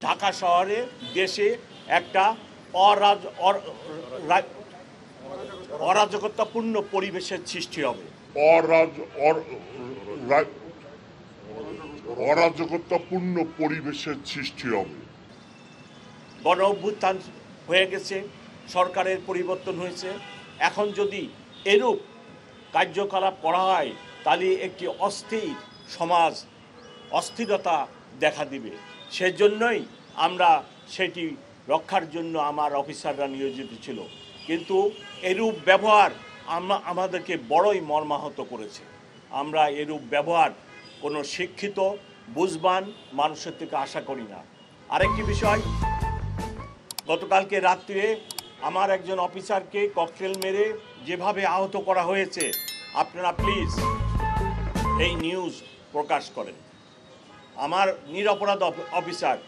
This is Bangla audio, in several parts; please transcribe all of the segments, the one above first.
ঢাকা শহরে দেশে একটা অরাজকতাপূর্ণ পরিবেশের সৃষ্টি হবে। অরাজকতাপূর্ণ পরিবেশের সৃষ্টি হবে। গণ অভ্যুত্থান হয়ে গেছে, সরকারের পরিবর্তন হয়েছে, এখন যদি এরূপ কার্যকলাপ করা হয় তাহলে একটি অস্থির সমাজ, অস্থিরতা দেখা দিবে। সেজন্যই আমরা সেটি রক্ষার জন্য আমার অফিসাররা নিয়োজিত ছিল। কিন্তু এরূপ ব্যবহার আমাদেরকে বড়ই মর্মাহত করেছে। আমরা এরূপ ব্যবহার কোনো শিক্ষিত বুঝবান মানুষের থেকে আশা করি না। আরেকটি বিষয়, গতকালকে রাত্রে আমার একজন অফিসারকে ককটেল মেরে যেভাবে আহত করা হয়েছে, আপনারা প্লিজ এই নিউজ প্রকাশ করেন। আমার নিরপরাধ অফিসার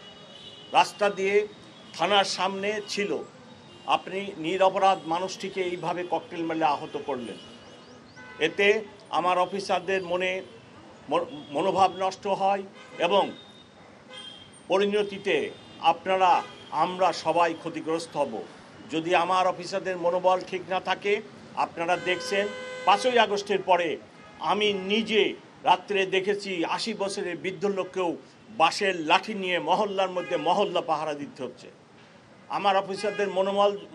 রাস্তা দিয়ে থানার সামনে ছিল, আপনি নিরপরাধ মানুষটিকে এইভাবে ককটেল মেরে আহত করলেন। এতে আমার অফিসারদের মনোভাব নষ্ট হয় এবং পরিণতিতে আমরা সবাই ক্ষতিগ্রস্ত হব। যদি আমার অফিসারদের মনোবল ঠিক না থাকে, আপনারা দেখছেন 5ই আগস্টের পরে আমি নিজে রাত্রে দেখেছি 80 বছরের বৃদ্ধ লোককেও বাঁশের লাঠি নিয়ে মহল্লার মধ্যে মহল্লা পাহারা দিতে হচ্ছে। আমার অফিসারদের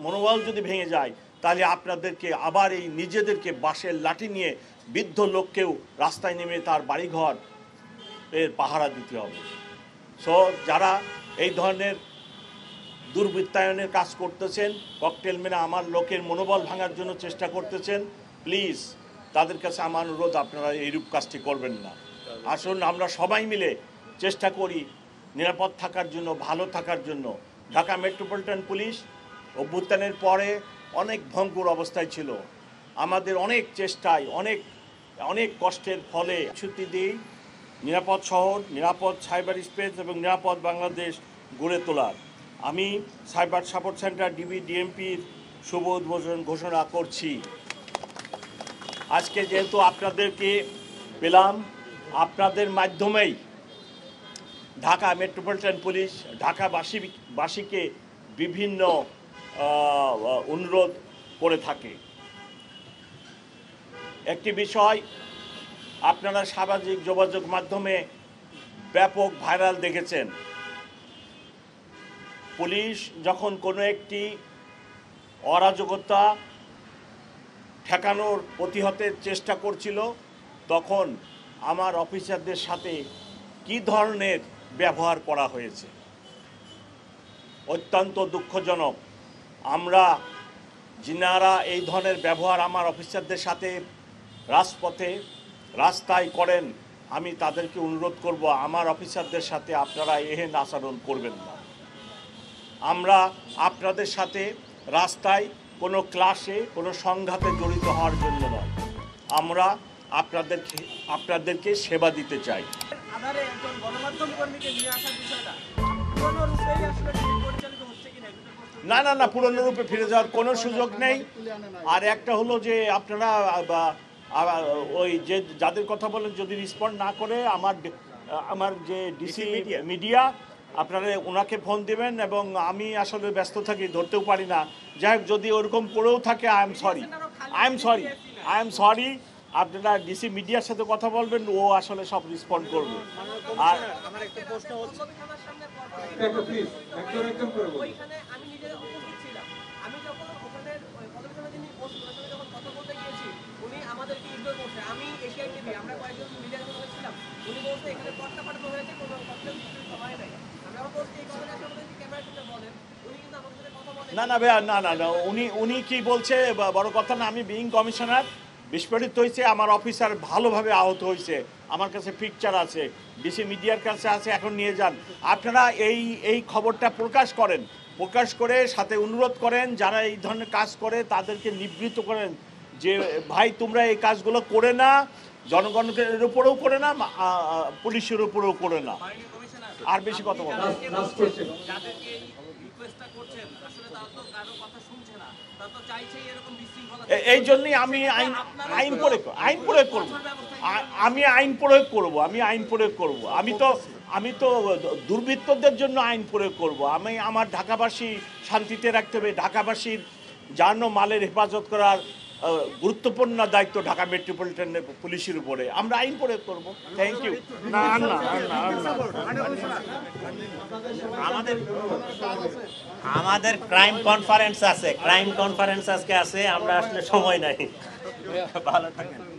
মনোবল যদি ভেঙে যায়, তাহলে আপনাদেরকে আবার এই নিজেদেরকে বাঁশের লাঠি নিয়ে বৃদ্ধ লোককেও রাস্তায় নেমে তার বাড়িঘর এর পাহারা দিতে হবে। সো যারা এই ধরনের দুর্বৃত্তায়নের কাজ করতেছেন, ককটেল মেরে আমার লোকের মনোবল ভাঙার জন্য চেষ্টা করতেছেন, প্লিজ তাদের কাছে আমার অনুরোধ, আপনারা এইরূপ কাজটি করবেন না। আসুন আমরা সবাই মিলে চেষ্টা করি নিরাপদ থাকার জন্য, ভালো থাকার জন্য। ঢাকা মেট্রোপলিটন পুলিশ অভ্যুত্থানের পরে অনেক ভঙ্গুর অবস্থায় ছিল। আমাদের অনেক চেষ্টায়, অনেক কষ্টের ফলে ছুটি দিই নিরাপদ শহর, নিরাপদ সাইবার স্পেস এবং নিরাপদ বাংলাদেশ গড়ে তোলার। আমি সাইবার সাপোর্ট সেন্টার ডিএমপির শুভ উদ্বোধন ঘোষণা করছি। আজকে যেহেতু আপনাদেরকে পেলাম, আপনাদের মাধ্যমেই ঢাকা মেট্রোপলিটন পুলিশ ঢাকাবাসীকে বিভিন্ন অনুরোধ করে থাকে। একটি বিষয় আপনারা সামাজিক যোগাযোগ মাধ্যমে ব্যাপক ভাইরাল দেখেছেন, পুলিশ যখন কোনো একটি অরাজকতা ঠেকানোর প্রতিহতের চেষ্টা করছিল, তখন আমার অফিসারদের সাথে কী ধরনের ব্যবহার করা হয়েছে অত্যন্ত দুঃখজনক। আমরা যিনারা এই ধরনের ব্যবহার আমার অফিসারদের সাথে রাস্তায় করেন, আমি তাদেরকে অনুরোধ করব আমার অফিসারদের সাথে আপনারা এহেন আচরণ করবেন না। আমরা আপনাদের সাথে রাস্তায় কোনো ক্লাসে কোনো সংঘাতে জড়িত হওয়ার জন্য নয়, আমরা আপনাদেরকে সেবা দিতে চাই। না না না, পুরনো রূপে ফিরে যাওয়ার কোনো সুযোগ নেই। আর একটা হলো যে আপনারা ওই যে যাদের কথা বলেন যদি রেসপন্ড না করে, আমার যে ডিসি মিডিয়া, আপনারা ওনাকে ফোন দেবেন এবং আমি আসলে ব্যস্ত থাকি, ধরতেও পারি না। যাই হোক, যদি ওরকম করেও থাকে আই এম সরি, আপনারা ডিসি মিডিয়ার সাথে কথা বলবেন, ও আসলে সব রেসপন্ড করবে। আর আমার একটা প্রশ্ন হচ্ছে, না না ভাইয়া, না না না, উনি কি বলছে বড় কথা না। আমি বিইং কমিশনার, বিস্ফোরিত হয়েছে, আমার অফিসার ভালোভাবে আহত হয়েছে, আমার কাছে পিকচার আছে, ডিসি মিডিয়ার কাছে আছে, এখন নিয়ে যান। আপনারা এই খবরটা প্রকাশ করে সাথে অনুরোধ করেন যারা এই ধরনের কাজ করে তাদেরকে নিবৃত্ত করেন যে ভাই তোমরা এই কাজগুলো করে না, জনগণের উপরেও করে না, পুলিশের উপরেও করে না। আর বেশি কথা বলবো, এই জন্যই আমি আইন প্রয়োগ করব। আমি তো আমি তো দুর্বৃত্তদের জন্য আইন প্রয়োগ করব। আমি আমার ঢাকাবাসী শান্তিতে রাখতে হবে, ঢাকাবাসীর জান ও মালের হেফাজত করার গুরুত্বপূর্ণ দায়িত্ব ঢাকা মেট্রোপলিটন পুলিশের উপরে। আমরা আইন প্রয়োগ করব। Thank you. আমাদের ক্রাইম কনফারেন্স আছে, ক্রাইম কনফারেন্স আজকে আছে, আমরা আসলে সময় নাই। ভালো থাকেন।